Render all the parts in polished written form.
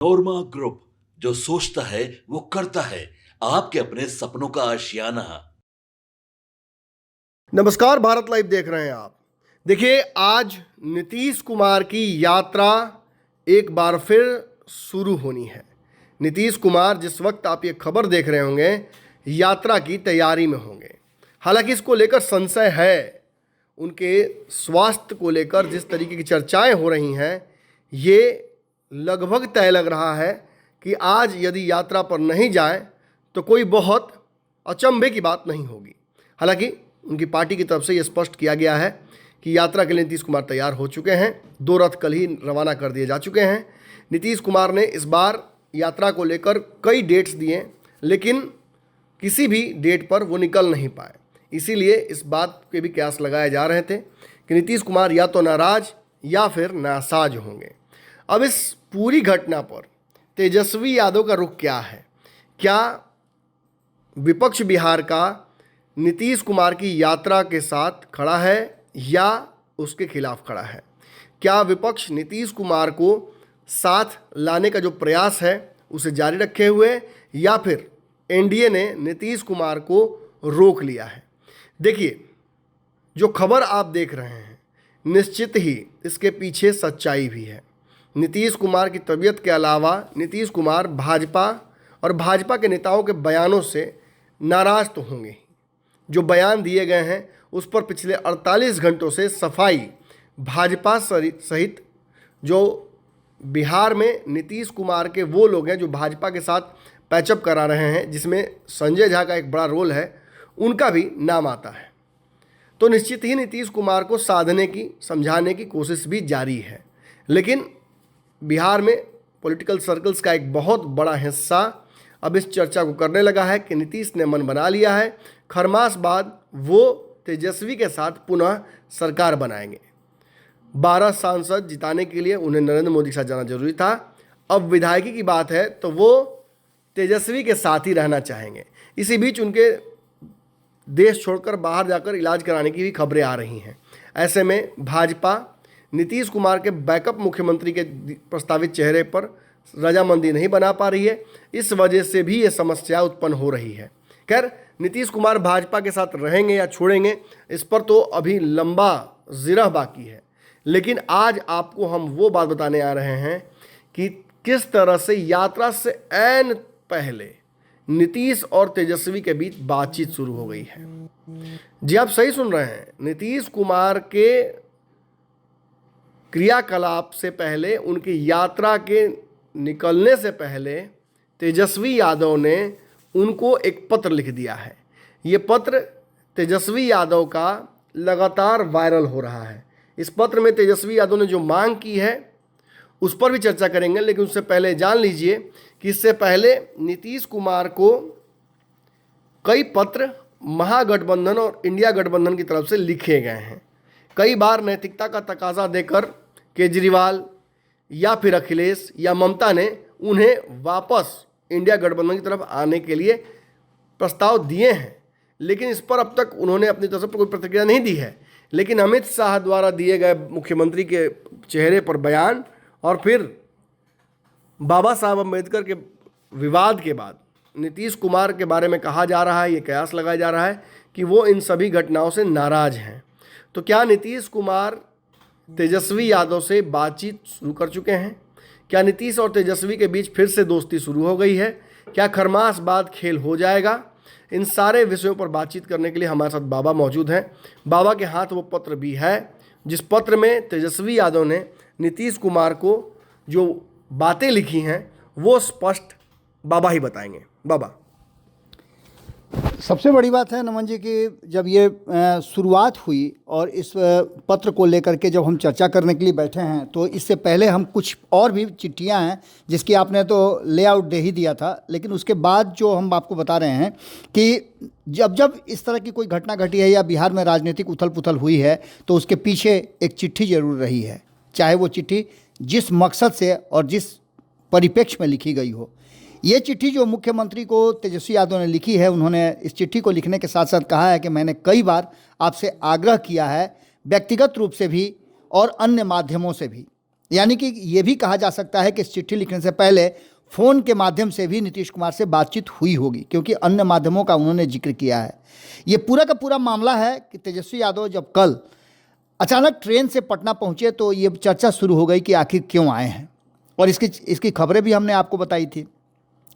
नोरमा group, जो सोचता है वो करता है। आपके अपने सपनों का आशियाना। नमस्कार, भारत लाइव देख रहे हैं आप। देखिए, आज नीतीश कुमार की यात्रा एक बार फिर शुरू होनी है। नीतीश कुमार जिस वक्त आप ये खबर देख रहे होंगे, यात्रा की तैयारी में होंगे। हालांकि इसको लेकर संशय है। उनके स्वास्थ्य को लेकर जिस तरीके की चर्चाएं हो रही हैं, ये लगभग तय लग रहा है कि आज यदि यात्रा पर नहीं जाए तो कोई बहुत अचंभे की बात नहीं होगी। हालांकि उनकी पार्टी की तरफ से यह स्पष्ट किया गया है कि यात्रा के लिए नीतीश कुमार तैयार हो चुके हैं। 2 रथ कल ही रवाना कर दिए जा चुके हैं। नीतीश कुमार ने इस बार यात्रा को लेकर कई डेट्स दिए, लेकिन किसी भी डेट पर वो निकल नहीं पाए। इसीलिए इस बात के भी कयास लगाए जा रहे थे कि नीतीश कुमार या तो नाराज या फिर नासाज होंगे। अब इस पूरी घटना पर तेजस्वी यादव का रुख क्या है? क्या विपक्ष बिहार का नीतीश कुमार की यात्रा के साथ खड़ा है या उसके खिलाफ खड़ा है? क्या विपक्ष नीतीश कुमार को साथ लाने का जो प्रयास है उसे जारी रखे हुए, या फिर एनडीए ने नीतीश कुमार को रोक लिया है? देखिए, जो खबर आप देख रहे हैं, निश्चित ही इसके पीछे सच्चाई भी है। नीतीश कुमार की तबीयत के अलावा नीतीश कुमार भाजपा और भाजपा के नेताओं के बयानों से नाराज तो होंगे ही। जो बयान दिए गए हैं उस पर पिछले 48 घंटों से सफाई भाजपा सहित जो बिहार में नीतीश कुमार के वो लोग हैं जो भाजपा के साथ पैचअप करा रहे हैं, जिसमें संजय झा का एक बड़ा रोल है, उनका भी नाम आता है। तो निश्चित ही नीतीश कुमार को साधने की, समझाने की कोशिश भी जारी है। लेकिन बिहार में पॉलिटिकल सर्कल्स का एक बहुत बड़ा हिस्सा अब इस चर्चा को करने लगा है कि नीतीश ने मन बना लिया है, खरमास बाद वो तेजस्वी के साथ पुनः सरकार बनाएंगे। 12 सांसद जिताने के लिए उन्हें नरेंद्र मोदी के साथ जाना जरूरी था। अब विधायकी की बात है तो वो तेजस्वी के साथ ही रहना चाहेंगे। इसी बीच उनके देश छोड़कर बाहर जाकर इलाज कराने की भी खबरें आ रही हैं। ऐसे में भाजपा नीतीश कुमार के बैकअप मुख्यमंत्री के प्रस्तावित चेहरे पर रजामंदी नहीं बना पा रही है। इस वजह से भी ये समस्या उत्पन्न हो रही है। खैर, नीतीश कुमार भाजपा के साथ रहेंगे या छोड़ेंगे, इस पर तो अभी लंबा जिरह बाकी है। लेकिन आज आपको हम वो बात बताने आ रहे हैं कि किस तरह से यात्रा से ऐन पहले नीतीश और तेजस्वी के बीच बातचीत शुरू हो गई है। जी, आप सही सुन रहे हैं। नीतीश कुमार के क्रियाकलाप से पहले, उनकी यात्रा के निकलने से पहले तेजस्वी यादव ने उनको एक पत्र लिख दिया है। ये पत्र तेजस्वी यादव का लगातार वायरल हो रहा है। इस पत्र में तेजस्वी यादव ने जो मांग की है उस पर भी चर्चा करेंगे, लेकिन उससे पहले जान लीजिए कि इससे पहले नीतीश कुमार को कई पत्र महागठबंधन और इंडिया गठबंधन की तरफ से लिखे गए हैं। कई बार नैतिकता का तकाजा देकर केजरीवाल या फिर अखिलेश या ममता ने उन्हें वापस इंडिया गठबंधन की तरफ आने के लिए प्रस्ताव दिए हैं, लेकिन इस पर अब तक उन्होंने अपनी तरफ से कोई प्रतिक्रिया नहीं दी है। लेकिन अमित शाह द्वारा दिए गए मुख्यमंत्री के चेहरे पर बयान और फिर बाबा साहब अम्बेडकर के विवाद के बाद नीतीश कुमार के बारे में कहा जा रहा है, ये कयास लगाया जा रहा है कि वो इन सभी घटनाओं से नाराज हैं। तो क्या नीतीश कुमार तेजस्वी यादव से बातचीत शुरू कर चुके हैं? क्या नीतीश और तेजस्वी के बीच फिर से दोस्ती शुरू हो गई है? क्या खरमास बाद खेल हो जाएगा? इन सारे विषयों पर बातचीत करने के लिए हमारे साथ बाबा मौजूद हैं। बाबा के हाथ वो पत्र भी है जिस पत्र में तेजस्वी यादव ने नीतीश कुमार को जो बातें लिखी हैं वो स्पष्ट बाबा ही बताएंगे। बाबा, सबसे बड़ी बात है नमन जी कि जब ये शुरुआत हुई और इस पत्र को लेकर के जब हम चर्चा करने के लिए बैठे हैं, तो इससे पहले हम कुछ और भी चिट्ठियां हैं जिसकी आपने तो लेआउट दे ही दिया था, लेकिन उसके बाद जो हम आपको बता रहे हैं कि जब इस तरह की कोई घटना घटी है या बिहार में राजनीतिक उथल पुथल हुई है, तो उसके पीछे एक चिट्ठी जरूर रही है, चाहे वो चिट्ठी जिस मकसद से और जिस परिप्रेक्ष्य में लिखी गई हो। ये चिट्ठी जो मुख्यमंत्री को तेजस्वी यादव ने लिखी है, उन्होंने इस चिट्ठी को लिखने के साथ साथ कहा है कि मैंने कई बार आपसे आग्रह किया है, व्यक्तिगत रूप से भी और अन्य माध्यमों से भी, यानी कि ये भी कहा जा सकता है कि इस चिट्ठी लिखने से पहले फ़ोन के माध्यम से भी नीतीश कुमार से बातचीत हुई होगी, क्योंकि अन्य माध्यमों का उन्होंने जिक्र किया है। ये पूरा का पूरा मामला है कि तेजस्वी यादव जब कल अचानक ट्रेन से पटना पहुंचे तो ये चर्चा शुरू हो गई कि आखिर क्यों आए हैं, और इसकी खबरें भी हमने आपको बताई थी।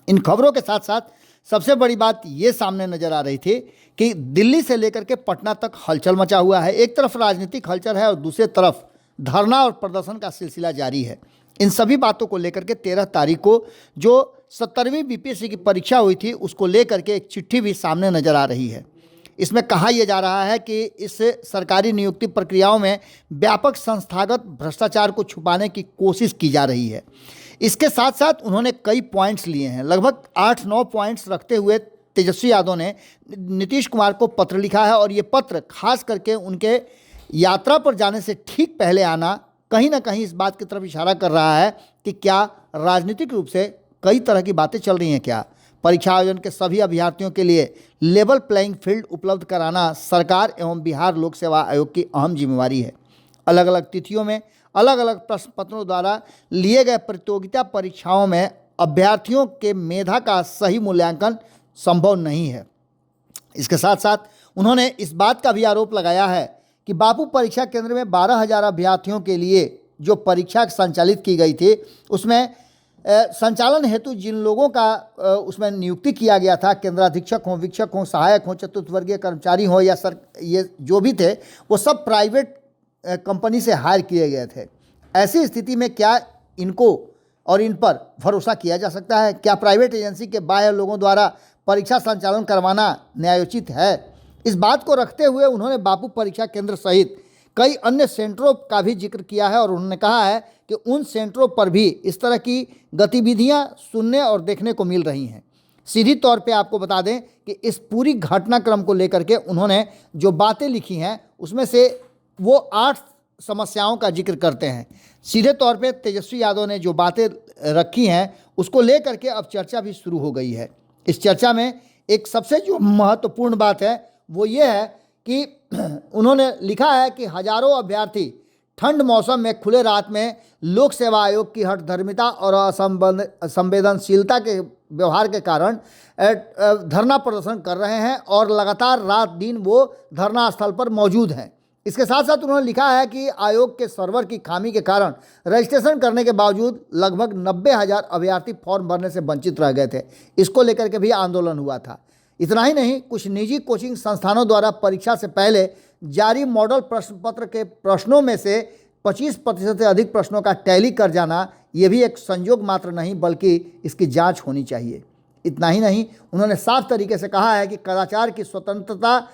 इन खबरों के साथ साथ सबसे बड़ी बात ये सामने नज़र आ रही थी कि दिल्ली से लेकर के पटना तक हलचल मचा हुआ है। एक तरफ राजनीतिक हलचल है और दूसरी तरफ धरना और प्रदर्शन का सिलसिला जारी है। इन सभी बातों को लेकर के 13 तारीख को जो 70वीं बीपीएससी की परीक्षा हुई थी उसको लेकर के एक चिट्ठी भी सामने नज़र आ रही है। इसमें कहा यह जा रहा है कि इस सरकारी नियुक्ति प्रक्रियाओं में व्यापक संस्थागत भ्रष्टाचार को छुपाने की कोशिश की जा रही है। इसके साथ साथ उन्होंने कई पॉइंट्स लिए हैं, लगभग 8-9 पॉइंट्स रखते हुए तेजस्वी यादव ने नीतीश कुमार को पत्र लिखा है, और ये पत्र खास करके उनके यात्रा पर जाने से ठीक पहले आना कहीं ना कहीं इस बात की तरफ इशारा कर रहा है कि क्या राजनीतिक रूप से कई तरह की बातें चल रही हैं। क्या परीक्षा आयोजन के सभी अभ्यर्थियों के लिए लेवल प्लेइंग फील्ड उपलब्ध कराना सरकार एवं बिहार लोक सेवा आयोग की अहम जिम्मेवारी है। अलग अलग तिथियों में अलग अलग प्रश्न पत्रों द्वारा लिए गए प्रतियोगिता परीक्षाओं में अभ्यर्थियों के मेधा का सही मूल्यांकन संभव नहीं है। इसके साथ साथ उन्होंने इस बात का भी आरोप लगाया है कि बापू परीक्षा केंद्र में 12,000 अभ्यर्थियों के लिए जो परीक्षा संचालित की गई थी उसमें संचालन हेतु जिन लोगों का उसमें नियुक्ति किया गया था, केंद्राधीक्षक हों, वीक्षक हों, सहायक हों, चतुर्थवर्गीय कर्मचारी हों या ये जो भी थे वो सब प्राइवेट कंपनी से हायर किए गए थे। ऐसी स्थिति में क्या इनको और इन पर भरोसा किया जा सकता है? क्या प्राइवेट एजेंसी के बाह्य लोगों द्वारा परीक्षा संचालन करवाना न्यायोचित है? इस बात को रखते हुए उन्होंने बापू परीक्षा केंद्र सहित कई अन्य सेंटरों का भी जिक्र किया है, और उन्होंने कहा है कि उन सेंटरों पर भी इस तरह की गतिविधियां सुनने और देखने को मिल रही हैं। सीधी तौर पे आपको बता दें कि इस पूरी घटनाक्रम को लेकर के उन्होंने जो बातें लिखी हैं उसमें से वो 8 समस्याओं का जिक्र करते हैं। सीधे तौर पे तेजस्वी यादव ने जो बातें रखी हैं उसको लेकर के अब चर्चा भी शुरू हो गई है। इस चर्चा में एक सबसे जो महत्वपूर्ण बात है वो ये है कि उन्होंने लिखा है कि हजारों अभ्यर्थी ठंड मौसम में खुले रात में लोक सेवा आयोग की हठधर्मिता और असंवेदनशीलता के व्यवहार के कारण धरना प्रदर्शन कर रहे हैं और लगातार रात दिन वो धरना स्थल पर मौजूद हैं। इसके साथ साथ उन्होंने लिखा है कि आयोग के सर्वर की खामी के कारण रजिस्ट्रेशन करने के बावजूद लगभग 90,000 अभ्यर्थी फॉर्म भरने से वंचित रह गए थे। इसको लेकर के भी आंदोलन हुआ था। इतना ही नहीं, कुछ निजी कोचिंग संस्थानों द्वारा परीक्षा से पहले जारी मॉडल प्रश्न पत्र के प्रश्नों में से 25% से अधिक प्रश्नों का टैली कर जाना ये भी एक संयोग मात्र नहीं बल्कि इसकी जांच होनी चाहिए। इतना ही नहीं, उन्होंने साफ तरीके से कहा है कि कदाचार की स्वतंत्रता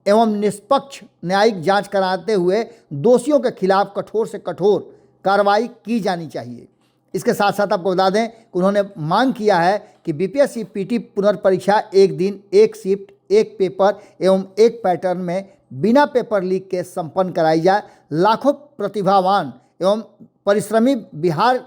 एवं निष्पक्ष न्यायिक जांच कराते हुए दोषियों के खिलाफ कठोर से कठोर कार्रवाई की जानी चाहिए। इसके साथ साथ आपको बता दें कि उन्होंने मांग किया है कि बीपीएससी पीटी पुनर्परीक्षा एक दिन, एक शिफ्ट, एक पेपर एवं एक पैटर्न में बिना पेपर लीक के संपन्न कराई जाए। लाखों प्रतिभावान एवं परिश्रमी बिहार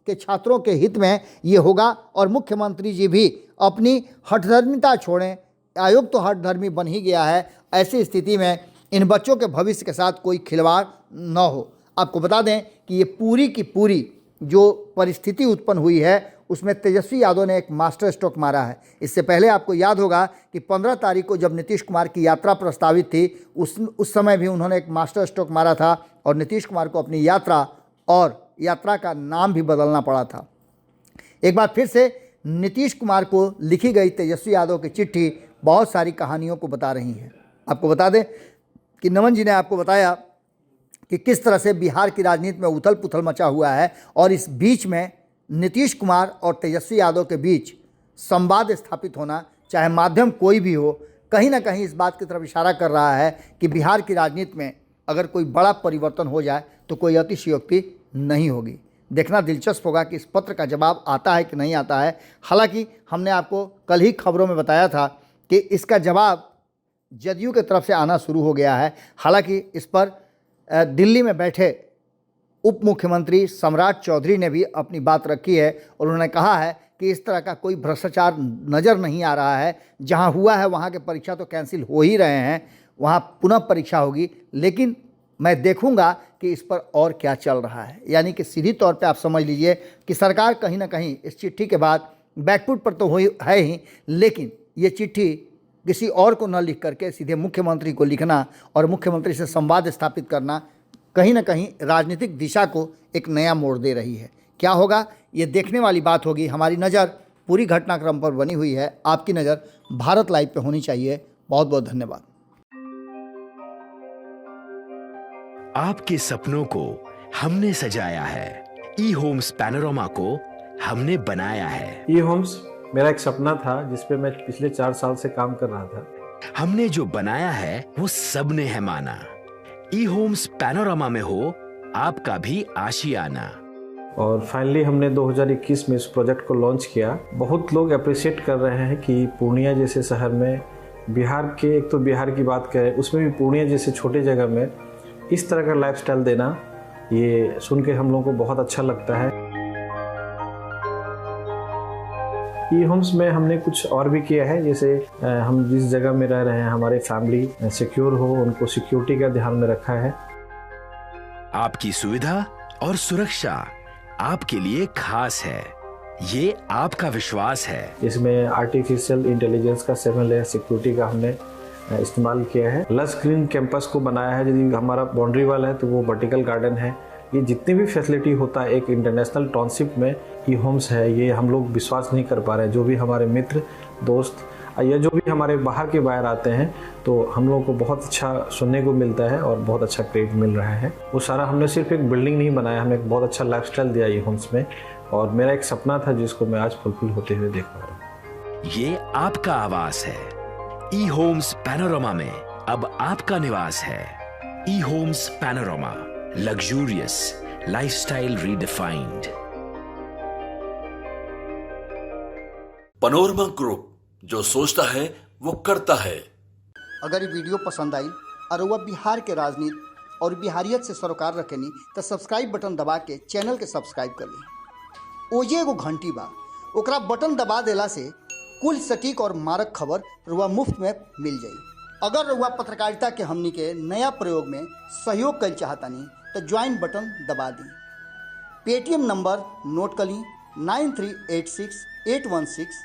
के छात्रों के हित में ये होगा और मुख्यमंत्री जी भी अपनी हठधर्मिता छोड़ें। आयोग तो हठधर्मी बन ही गया है, ऐसी स्थिति में इन बच्चों के भविष्य के साथ कोई खिलवाड़ न हो। आपको बता दें कि ये पूरी की पूरी जो परिस्थिति उत्पन्न हुई है उसमें तेजस्वी यादव ने एक मास्टर स्ट्रोक मारा है। इससे पहले आपको याद होगा कि 15 तारीख को जब नीतीश कुमार की यात्रा प्रस्तावित थी उस समय भी उन्होंने एक मास्टर स्ट्रोक मारा था और नीतीश कुमार को अपनी यात्रा का नाम भी बदलना पड़ा था। एक बार फिर से नीतीश कुमार को लिखी गई तेजस्वी यादव की चिट्ठी बहुत सारी कहानियों को बता रही है। आपको बता दें कि नमन जी ने आपको बताया कि किस तरह से बिहार की राजनीति में उथल पुथल मचा हुआ है और इस बीच में नीतीश कुमार और तेजस्वी यादव के बीच संवाद स्थापित होना, चाहे माध्यम कोई भी हो, कहीं ना कहीं इस बात की तरफ इशारा कर रहा है कि बिहार की राजनीति में अगर कोई बड़ा परिवर्तन हो जाए तो कोई अतिशयोक्ति नहीं होगी। देखना दिलचस्प होगा कि इस पत्र का जवाब आता है कि नहीं आता है। हालांकि हमने आपको कल ही खबरों में बताया था कि इसका जवाब जदयू की तरफ से आना शुरू हो गया है। हालांकि इस पर दिल्ली में बैठे उप मुख्यमंत्री सम्राट चौधरी ने भी अपनी बात रखी है और उन्होंने कहा है कि इस तरह का कोई भ्रष्टाचार नज़र नहीं आ रहा है। जहां हुआ है वहां के परीक्षा तो कैंसिल हो ही रहे हैं, वहां पुनः परीक्षा होगी, लेकिन मैं देखूंगा कि इस पर और क्या चल रहा है। यानी कि सीधी तौर पे आप समझ लीजिए कि सरकार कहीं ना कहीं इस चिट्ठी के बाद बैकफुट पर तो हुई है ही, लेकिन ये चिट्ठी किसी और को न लिख करके सीधे मुख्यमंत्री को लिखना और मुख्यमंत्री से संवाद स्थापित करना कहीं ना कहीं राजनीतिक दिशा को एक नया मोड़ दे रही है। क्या होगा ये देखने वाली बात होगी। हमारी नज़र पूरी घटनाक्रम पर बनी हुई है, आपकी नज़र भारत लाइव पे होनी चाहिए। बहुत बहुत धन्यवाद। आपके सपनों को हमने सजाया है, ई होम्स पैनोरामा को हमने बनाया है। ई होम्स मेरा एक सपना था जिस पे मैं पिछले 4 साल से काम कर रहा था। हमने जो बनाया है वो सबने है माना। ई होम्स पैनोरामा में हो आपका भी आशियाना। और फाइनली हमने 2021 में इस प्रोजेक्ट को लॉन्च किया। बहुत लोग अप्रिशिएट कर रहे हैं कि पूर्णिया जैसे शहर में, बिहार के, एक तो बिहार की बात करें उसमें भी पूर्णिया जैसे छोटे जगह में इस तरह का लाइफस्टाइल देना, ये सुन के हम लोगों को बहुत अच्छा लगता है। ई होम्स में हमने कुछ और भी किया है, जैसे हम जिस जगह में रह रहे हैं हमारे फैमिली सिक्योर हो, उनको सिक्योरिटी का ध्यान में रखा है। आपकी सुविधा और सुरक्षा आपके लिए खास है, ये आपका विश्वास है। इसमें आर्टिफिशियल इंटेलिजेंस का 7 लेयर सिक्योरिटी का हमने इस्तेमाल किया है। लस ग्रीन कैंपस को बनाया है। यदि हमारा बाउंड्री वाल है तो वो वर्टिकल गार्डन है। ये जितनी भी फैसिलिटी होता है एक इंटरनेशनल टाउनशिप में ई होम्स है, ये हम लोग विश्वास नहीं कर पा रहे हैं। जो भी हमारे मित्र दोस्त या जो भी हमारे बाहर आते हैं तो हम लोगों को बहुत अच्छा सुनने को मिलता है और बहुत अच्छा क्रेडिट मिल रहा है। वो सारा हमने सिर्फ एक बिल्डिंग नहीं बनाया, हमें एक बहुत अच्छा लाइफस्टाइल दिया ई होम्स में, और मेरा एक सपना था जिसको मैं आज फुलफिल होते हुए देख पा रहा हूँ। ये आपका आवास है। ई होम्स पैनोरामा में अब आपका निवास है। E Homes Panorama, luxurious lifestyle redefined. Panorama group, जो सोचता है वो करता है। अगर ये वीडियो पसंद आई और वह बिहार के राजनीति और बिहारियत से सरोकार रखेनी तो सब्सक्राइब बटन दबा के चैनल के सब्सक्राइब कर ली। ओजे एगो घंटी बा, ओकरा बटन दबा देला से कुल सटीक और मारक खबर रुआ मुफ्त में मिल जाई। अगर रुआ पत्रकारिता के हमनी के नया प्रयोग में सहयोग कर चाहतानी तो ज्वाइन बटन दबा दी। पेटीएम नंबर नोट कर ली 9386 816